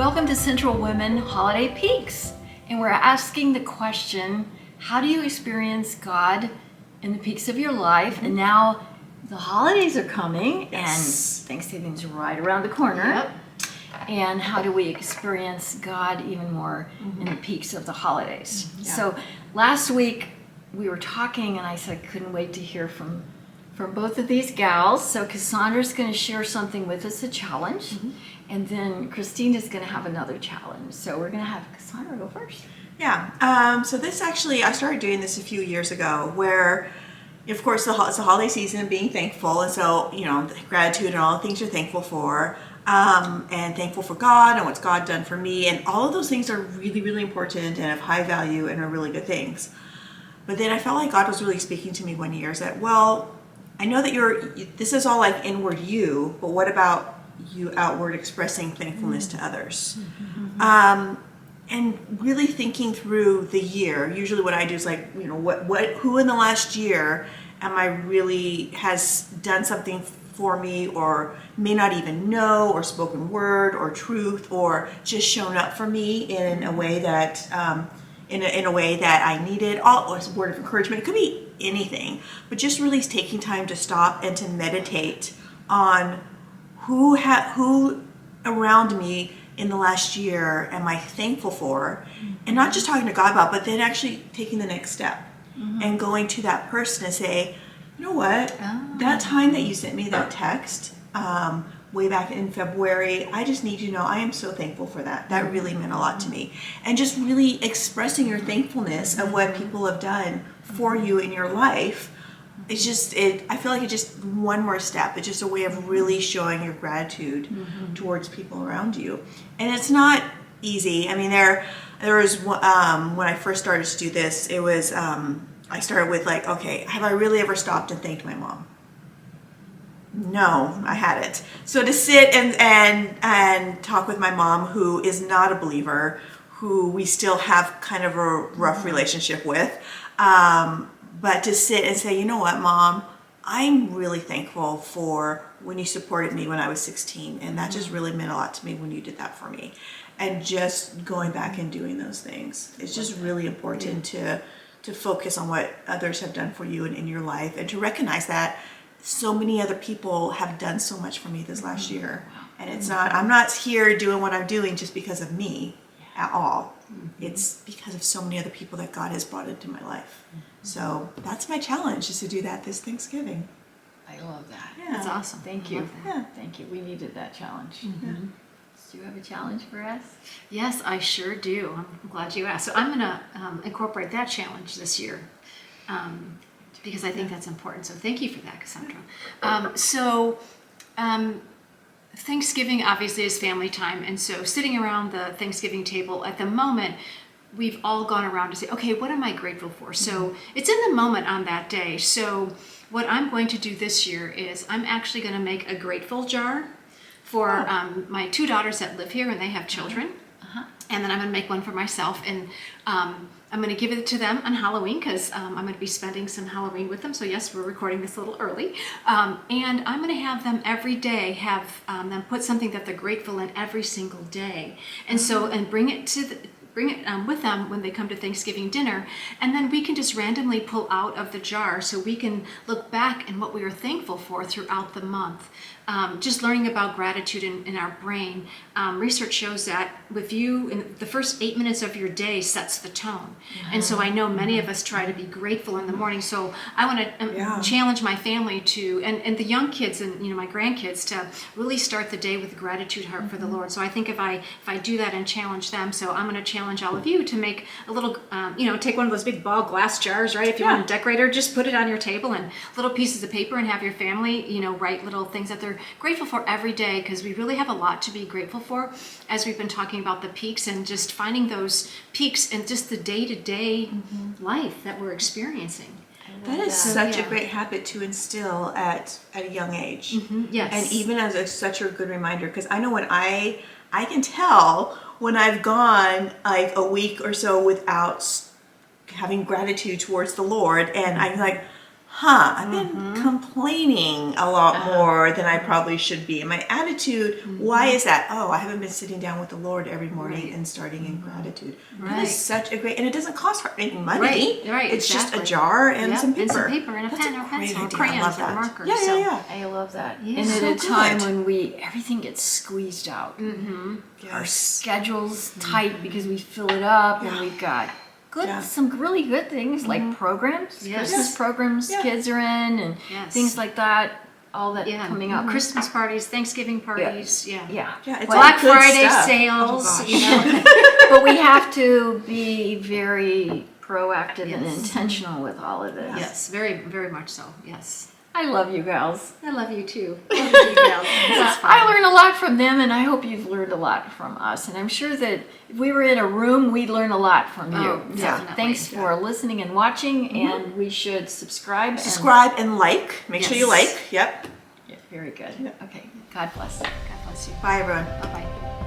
Welcome to Central Women Holiday Peaks, and we're asking the question, how do you experience God in the peaks of your life? And now the holidays are coming, and Thanksgiving's right around the corner. Yep. And how do we experience God even more in the peaks of the holidays? Yeah. So last week we were talking, and I said I couldn't wait to hear from both of these gals. So Cassandra's going to share something with us, a challenge, and then Christina's going to have another challenge. So we're going to have Cassandra go first. Yeah, so this actually, I started doing this a few years ago where, of course, it's the holiday season, being thankful, and so, gratitude and all the things you're thankful for, and thankful for God and what's God done for me, and all of those things are really, really important and of high value and are really good things. But then I felt like God was really speaking to me one year, said, well, I know that this is all like inward you, but what about you outward expressing thankfulness to others? And really thinking through the year. Usually what I do is like, who in the last year am I really has done something for me, or may not even know, or spoken word or truth, or just shown up for me in a way that in a way that I needed, or a word of encouragement. It could be anything, but just really taking time to stop and to meditate on who around me in the last year am I thankful for, and not just talking to God about, but then actually taking the next step and going to that person and say, you know what, that time that you sent me that text way back in February, I just need you to know I am so thankful for that. That really meant a lot to me. And just really expressing your thankfulness of what people have done for you in your life. It's just, I feel like it's just one more step. It's just a way of really showing your gratitude towards people around you. And it's not easy. I mean, there was, when I first started to do this, it was, I started with like, okay, have I really ever stopped and thanked my mom? No, I hadn't. So to sit and talk with my mom, who is not a believer, who we still have kind of a rough relationship with, but to sit and say, you know what, Mom, I'm really thankful for when you supported me when I was 16, and that just really meant a lot to me when you did that for me. And just going back and doing those things. It's just really important to focus on what others have done for you in your life, and to recognize that so many other people have done so much for me this last year. And it's not, I'm not here doing what I'm doing just because of me at all. It's because of so many other people that God has brought into my life. So that's my challenge, is to do that this Thanksgiving. I love that. Yeah. That's awesome. Thank you. Yeah. Thank you. We needed that challenge. Yeah. Do you have a challenge for us? Yes, I sure do. I'm glad you asked. So I'm going to incorporate that challenge this year, because I think that's important. So thank you for that, Cassandra. Thanksgiving obviously is family time, and so sitting around the Thanksgiving table at the moment, we've all gone around to say, okay, what am I grateful for? So it's in the moment on that day. So what I'm going to do this year is I'm actually going to make a grateful jar for my two daughters that live here, and they have children. And then I'm going to make one for myself, and I'm going to give it to them on Halloween, because I'm going to be spending some Halloween with them. So yes, we're recording this a little early. And I'm going to have them every day have them put something that they're grateful in every single day. And so, and bring it with them when they come to Thanksgiving dinner, and then we can just randomly pull out of the jar so we can look back and what we were thankful for throughout the month. Just learning about gratitude in our brain. Research shows that with you, in the first 8 minutes of your day sets the tone. And so I know many of us try to be grateful in the morning. So I want to challenge my family to, and the young kids and my grandkids, to really start the day with a gratitude heart for the Lord. So I think if I do that and challenge them, so I'm going to challenge all of you to make a little, take one of those big ball glass jars, right? If you want a decorator, just put it on your table, and little pieces of paper, and have your family, write little things that they're grateful for every day, because we really have a lot to be grateful for, as we've been talking about the peaks, and just finding those peaks in just the day-to-day life that we're experiencing. That is such a great habit to instill at a young age. Yes. And even as such a good reminder, because I know when I can tell when I've gone like a week or so without having gratitude towards the Lord, and I'm like, I've been complaining a lot more than I probably should be. And my attitude, why is that? Oh, I haven't been sitting down with the Lord every morning and starting in gratitude. That is such a great, and it doesn't cost any money. Right, It's just a exactly. jar and some paper. And some paper and a That's pen or great pencil or idea. I love crayons or that. markers. Yeah, so. yeah. I love that. Yeah. And at So a time good. when everything gets squeezed out. Our Yes. schedule's tight because we fill it up, and we've got some really good things like programs, Yes. Christmas programs kids are in, and Yes. things like that. All that coming up. Christmas parties, Thanksgiving parties, Yeah, Yeah, it's Black all good Friday stuff. sales, Oh, gosh. you know. but we have to be very proactive and Yes. intentional with all of this. Yes, very, very much so. Yes. I love you gals. I love you too. Love you, gals. This is fun. I learn a lot from them, and I hope you've learned a lot from us. And I'm sure that if we were in a room, we'd learn a lot from you. Oh, So definitely. thanks for listening and watching, and we should subscribe. Subscribe and like. Make sure you Yes. like. Yep. And, very good. Okay. God bless. God bless you. Bye, everyone. Bye-bye.